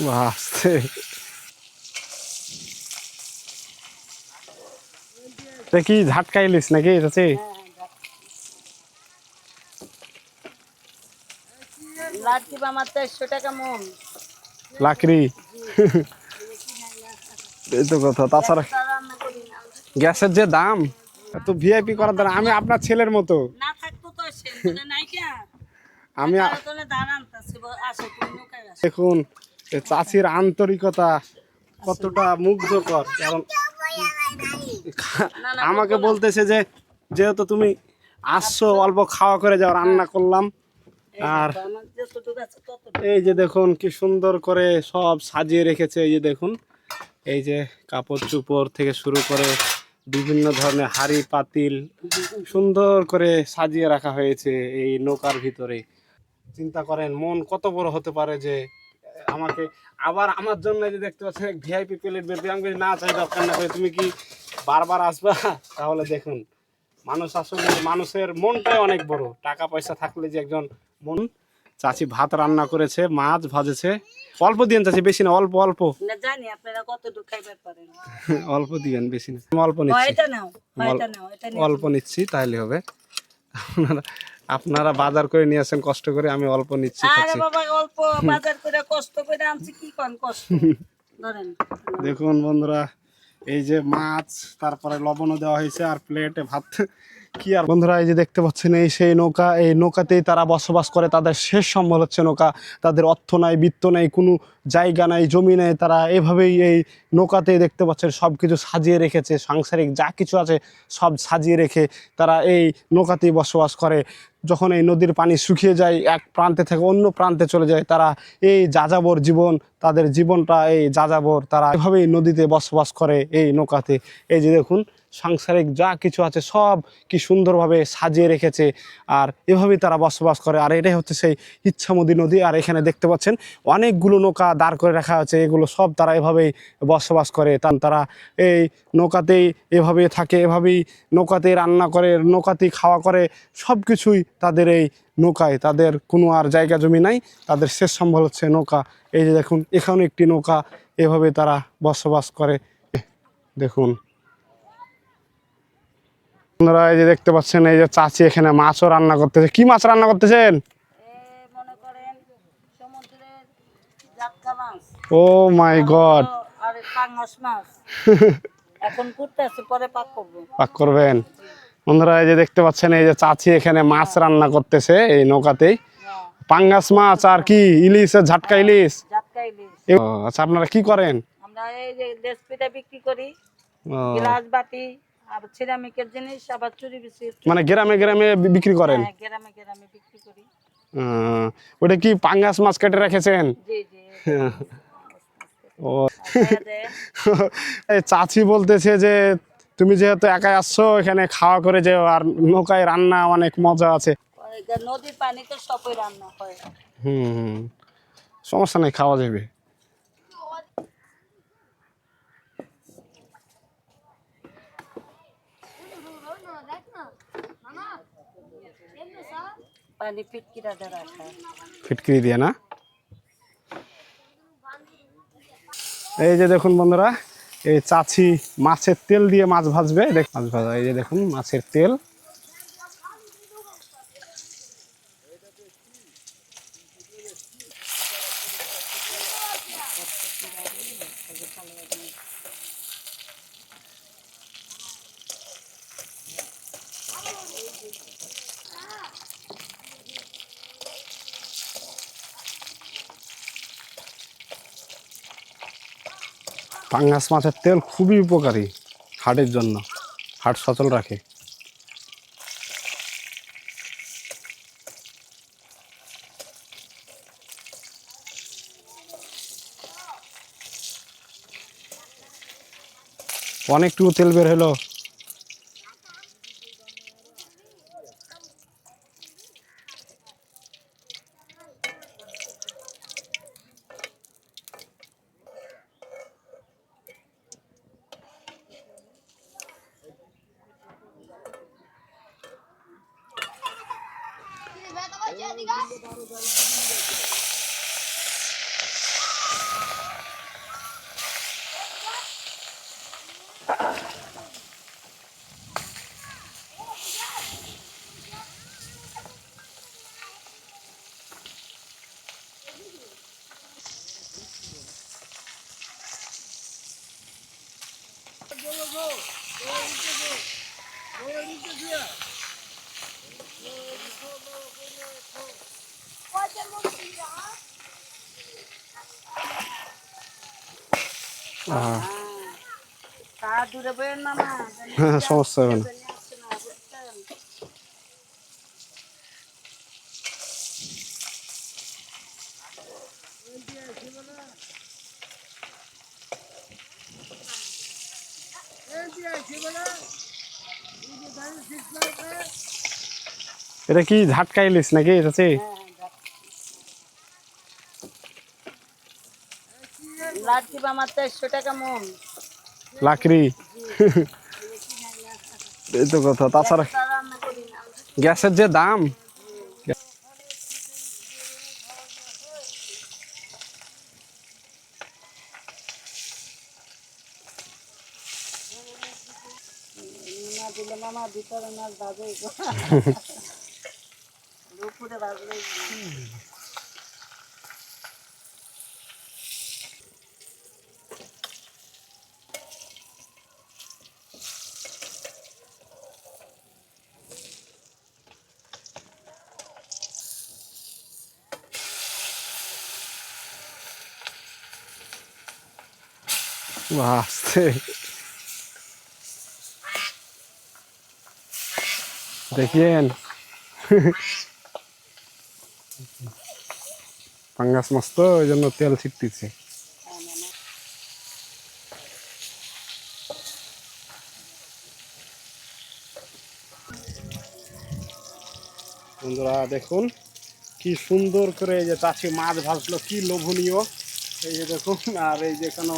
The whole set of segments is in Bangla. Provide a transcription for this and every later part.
বাসছে কি ঝাটকা ইলিশ নাকি চাচি? লাকড়ি এই তো কথা। তাছাড়া গ্যাসের যে দাম, এত ভিআইপি করার দ্বারা আমি আপনার ছেলের মতো। আমি দেখুন চাচির আন্তরিকতা কতটা মুগ্ধকর। কারণ আমাকে বলতেছে যে যেহেতু তুমি আসছো অল্প খাওয়া করে যাও, রান্না করলাম। আর এই যে দেখুন কি সুন্দর করে সব সাজিয়ে রেখেছে। এই যে দেখুন, এই যে কাপড় চোপড় থেকে শুরু করে বিভিন্ন ধরনের হাঁড়ি পাতিল সুন্দর করে সাজিয়ে রাখা হয়েছে এই নৌকার ভিতরে। চিন্তা করেন মন কত বড় হতে পারে যে আমাকে আবার আমার জন্য যে দেখতে পাচ্ছেন ভিআইপি প্লেট বের করে, আমি না চাই দরকার না করে তুমি কি বারবার আসবা? তাহলে দেখুন মানুষ আসলে মানুষের মনটাই অনেক বড়। টাকা পয়সা থাকলে যে একজন মন। চাচি ভাত রান্না করেছে, মাছ ভাজেছে। অল্প দিন চাচি, বেশি না, অল্প অল্প। না জানি আপনারা কতটুকু খাইবার পারেন। অল্প দিবেন, বেশি না। অল্প নিচ্ছি, অল্প নিচ্ছি তাহলে হবে। আপনারা বাজার করে নিয়ে আসেন কষ্ট করে, আমি অল্প নিচ্ছি। আরে বাবা অল্প বাজার করে কষ্ট করে আনছি, কি কোন কষ্ট। ধরেন দেখুন বন্ধুরা, এই যে মাছ, তারপরে লবণও দেওয়া হয়েছে আর প্লেটে ভাত। কি আর বন্ধুরা, এই যে দেখতে পাচ্ছেন এই সেই নৌকা, এই নৌকাতেই তারা বসবাস করে। তাদের শেষ সম্বল হচ্ছে নৌকা। তাদের অর্থ নাই, বিত্ত নাই, কোনো জায়গা নাই, জমি নেই। তারা এভাবেই এই নৌকাতেই দেখতে পাচ্ছেন সব কিছু সাজিয়ে রেখেছে। সাংসারিক যা কিছু আছে সব সাজিয়ে রেখে তারা এই নৌকাতেই বসবাস করে। যখন এই নদীর পানি শুকিয়ে যায়, এক প্রান্তে থেকে অন্য প্রান্তে চলে যায়, তারা এই যাযাবর জীবন, তাদের জীবনটা এই যাযাবর। তারা এভাবেই নদীতে বসবাস করে এই নৌকাতে। এই যে দেখুন সাংসারিক যা কিছু আছে সব কি সুন্দরভাবে সাজিয়ে রেখেছে, আর এভাবেই তারা বসবাস করে। আর এটাই হচ্ছে সেই ইচ্ছামতি নদী। আর এখানে দেখতে পাচ্ছেন অনেকগুলো নৌকা দাঁড় করে রাখা আছে। এগুলো সব তারা এভাবেই বসবাস করে। তারা এই নৌকাতেই এভাবেই থাকে, এভাবেই নৌকাতেই রান্না করে, নৌকাতেই খাওয়া করে। সব কিছুই তাদের এই নৌকায়। তাদের কোনো আর জায়গা জমি নাই, তাদের শেষ সম্বল হচ্ছে নৌকা। এই যে দেখুন এখানে একটি নৌকা, এভাবে তারা বসবাস করে। দেখুন আপনারা এই যে দেখতে পাচ্ছেন, এই যে চাচি এখানে মাছও রান্না করতেছে। কি মাছ রান্না করতেছেন? মনে করেন সমুদ্রের জাটকা মাছ। ও মাই গড। আর পাঙ্গাস মাছ এখন করতেছে, পরে পাক করব। পাক করবেন। বন্ধুরা এই যে দেখতে পাচ্ছেন, এই যে চাচি এখানে মাছ রান্না করতেছে এই নৌকাতেই। পাঙ্গাস মাছ আর কি ইলিশ, ঝাটকা ইলিশ। জাটকা ইলিশ। আচ্ছা আপনারা কি করেন? আমরা এই যে দেশপিঠা বিক্রি করি, গ্লাস বাটি আর সিরামিকের জিনিস, আবার চুরি বিস্কুট। মানে গ্রামে গ্রামে বিক্রি করেন? হ্যাঁ গ্রামে গ্রামে বিক্রি করি। ওটা কি পাঙ্গাস মাছ কেটে রেখেছেন? জি জি। ও এই চাচি বলতেছে যে তুমি যেহেতু একাই আসছো এখানে খাওয়া করে যেও, আর নৌকায় রান্না অনেক মজা আছে। নদীর পানিতে সবই রান্না হয়। সমস্যা নেই, খাওয়া যাবে। পানি ফিটকিরা দ্বারা খায়। ফিটকিরি দিয়ে না? এই যে দেখুন বন্ধুরা, এই চাচি মাছের তেল দিয়ে মাছ ভাজবে। মাছ ভাজা, এই যে দেখুন মাছের তেল। পাঙ্গাস মাছের তেল খুবই উপকারী হার্টের জন্য, হার্ট সচল রাখে। অনেকটুকু তেল বের হলো। আহ, তা দূরে বইয়ের না না হ্যাঁ, সমস্যা হবে না। এটা কি ঝাটকা ইলিশ নাকি চাচি? লাটকি আমার 400 টাকা মন। লাকড়ি। এই তো কথা। তাছাড়া রান্না করি না। গ্যাসের যে দাম, না দিলে মামা ভিতরে মাছ ভাজে দুপুরে ভাজলে আসছে দেখিয়েন পাঙ্গাস মাছ তো ওই জন্য তেল ছিটতেছে। বন্ধুরা দেখুন কি সুন্দর করে এই যে চাষি মাছ ভাজলো, কি লোভনীয়। এই যে দেখুন, আর এই যে কোনো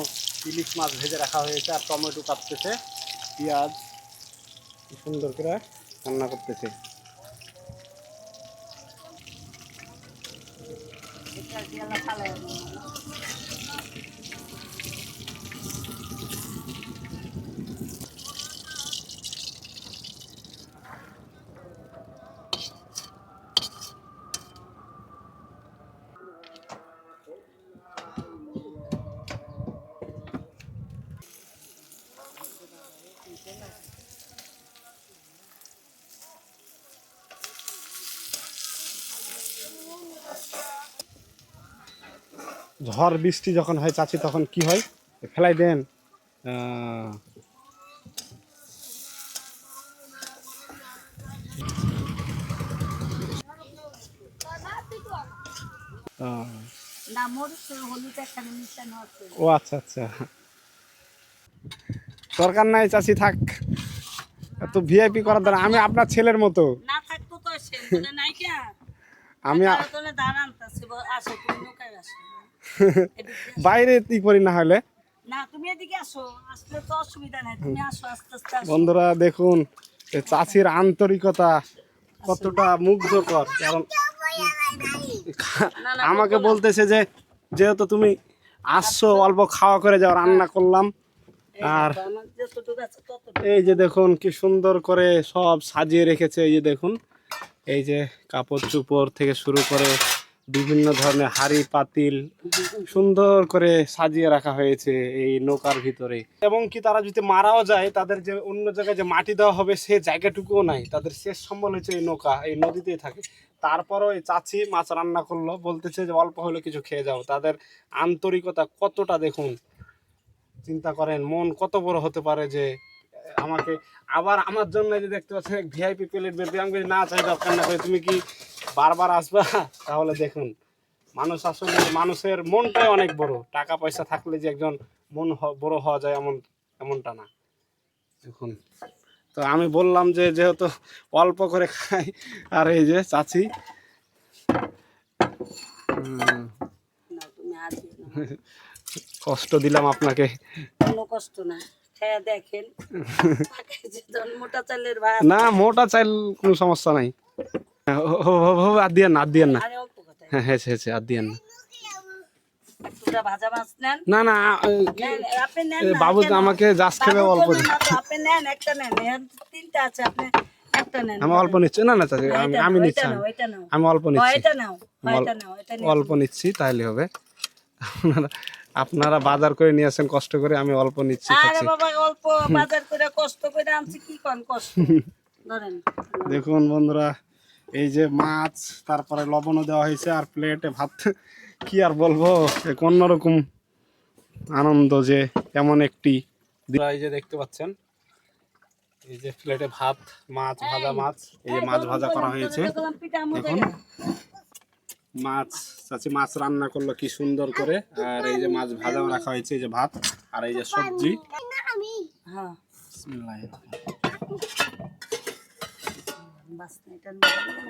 ইলিশ মাছ ভেজে রাখা হয়েছে, আর টমেটো কাটতেছে, পেঁয়াজ, কি সুন্দর করে রান্না করতেছে। ঝড় বৃষ্টি যখন হয় চাচি তখন কি হয়, ফেলাই দেন। না মরিচ হলুদ এখানে মিশানো আছে। ও আচ্ছা আচ্ছা, দরকার নাই চাচি, থাক, এত ভিআইপি করার দ্বারা আমি আপনার ছেলের মতো। না থাকতো তো সে মনে নাই কি আমি তোলে দাঁড়ান তাছে আসো তুমি নৌকায় আসো বাইরে ই করি না হলে। না তুমি এদিকে আসো, আসলে তো অসুবিধা নাই, তুমি আসো আস্তে আস্তে আসো। বন্ধুরা দেখুন এই চাচির আন্তরিকতা কতটা মুগ্ধকর, কারণ না না আমাকে বলতেছে যে যেহেতু তুমি আসছো অল্প খাওয়া করে যাও, রান্না করলাম। আর আমার যতটুকু আছে তত এই যে দেখুন কি সুন্দর করে সব সাজিয়ে রেখেছে, এই যে দেখুন, এই যে কাপড় চোপড় থেকে শুরু করে বিভিন্ন ধরনের হাঁড়ি পাতিল সুন্দর করে সাজিয়ে রাখা হয়েছে এই নৌকার ভিতরে। এবং কি তারা যদি মারাও যায়, তাদের যে অন্য জায়গায় যে মাটি দেওয়া হবে সে জায়গাটুকুও নাই, তাদের শেষ সম্বল হচ্ছে এই নৌকা, এই নদীতেই থাকে। তারপরও এই চাচি মাছ রান্না করলো, বলতেছে যে অল্প হলে কিছু খেয়ে যাও। তাদের আন্তরিকতা কতটা দেখুন, চিন্তা করেন মন কত বড় হতে পারে যে আমাকে আবার আমার জন্য যে দেখতে পাচ্ছেন ভিআইপি প্লেট বের করে, আমি না চাই দরকার না করে তুমি কি বারবার আসবা। তাহলে দেখুন মানুষ আসলে মানুষের মনটাই অনেক বড়, টাকা পয়সা থাকলে যে একজন মন বড় হওয়া যায় এমনটা না। দেখুন, তো আমি বললাম যে যেহেতু অল্প করে খাই, আর এই যে চাচি না তুমি আসো কষ্ট দিলাম আপনাকে। কোনো কষ্ট না, খেয়ে দেখেন মোটা চালের ভাত। না মোটা চাইল কোনো সমস্যা নাই, আর দিয়েন না, আর দিয়েন না, আরে অল্প কথা হ্যাঁ হয়েছে হয়েছে, আর দিয়েন না। পুরা ভাজা মাছ নেন, না না নেন আপনি নেন না, বাবু কেন? আমাকে জাস্ট খেলে বাবুর অল্প জন্য না তো, আপনি নেন একটা নেন, এর তিনটা আছে আপনি একটা নেন। আমি অল্প নিচ্ছি, না না চাচি, আমি নিচ্ছি, ওইটা নাও, আমি অল্প নিচ্ছি, এটা নাও, এটা নাও, এটা নিয়ে অল্প নিচ্ছি তাহলে হবে। আপনারা বাজার করে নিয়ে আসেন কষ্ট করে, আমি অল্প নিচ্ছি আরে খাচ্ছি। বাবা অল্প বাজার করে কষ্ট করে আনছি, কি কোন কষ্ট ধরেন। দেখুন বন্ধুরা এই যে মাছ, তারপরে লবণও দেওয়া হয়েছে, আর প্লেটে ভাত, কি আর বলবো, অন্যরকম আনন্দ যে এমন একটি এই যে দেখতে পাচ্ছেন এই যে প্লেটে ভাত, মাছ, ভাজা মাছ, এই যে মাছ ভাজা করা হয়েছে। দেখুন মাছ, চাচি মাছ রান্না করলো কি সুন্দর করে, আর এই যে মাছ ভাজাও রাখা হয়েছে, এই যে ভাত আর এই যে সবজি। হ্যাঁ বিসমিল্লাহির রহমানির বাস এটা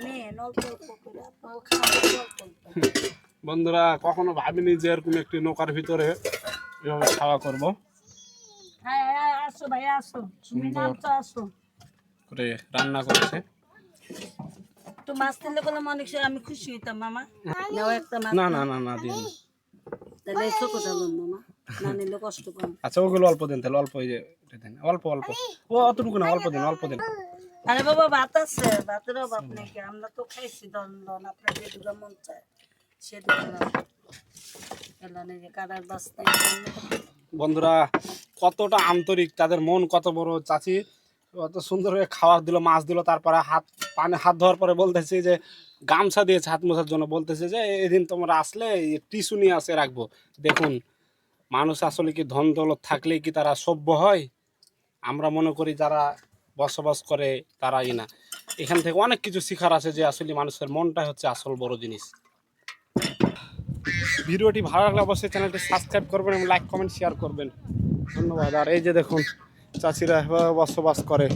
নে অল্প অল্প করে আপনারা খাবেন অল্প অল্প। বন্ধুরা কখনো ভাবিনি যে এরকম একটি নৌকার ভিতরে এভাবে খাওয়া করব। হ্যাঁ হ্যাঁ আসো ভাই আসো, তুমি সুন্দর। নাম তো আসো। করে রান্না করেছে। তো মাছ তেলে করলাম অনেক সময় আমি খুশি হইতাম মামা। নাও একটা মাছ। না না না না দিন। তাহলে ছোটটা লোন মামা, না নিলে কষ্ট পাবো। আচ্ছা ওগুলো অল্প দিন তাহলে, অল্প এই যে এটা দেন, অল্প অল্প, ও অতটুকু না, অল্প দিন অল্প দিন। আরে বাবা ভাত আছে, ভাতের অভাব নাকি, আমরা তো খাইছি দন আপনার যে দুটো মন চায় সে দুটো এলানে যে কাদার বাস্তায়। বন্ধুরা কতটা আন্তরিক, তাদের মন কত বড়। চাচি কত সুন্দর করে খাবার দিল, মাছ দিল, তারপরে হাত ধোয়ার পরে বলতেছে যে গামছা দিয়েছে হাত মোছার জন্য, বলতেছে যে এদিন তোমরা আসলে টিস্যু নিয়ে আসে রাখবো। দেখুন মানুষ আসলে কি ধন দৌলত থাকলেই কি তারা সভ্য হয়? আমরা মনে করি যারা বসবাস করে তারাই না। এখান থেকে অনেক কিছু শেখার আছে, যে আসলে মানুষের মনটাই হচ্ছে আসল বড় জিনিস। ভিডিওটি ভালো লাগলে অবশ্যই চ্যানেলটি সাবস্ক্রাইব করবেন এবং লাইক কমেন্ট শেয়ার করবেন। ধন্যবাদ। আর এই যে দেখুন চাচিরা এভাবে বসবাস করে।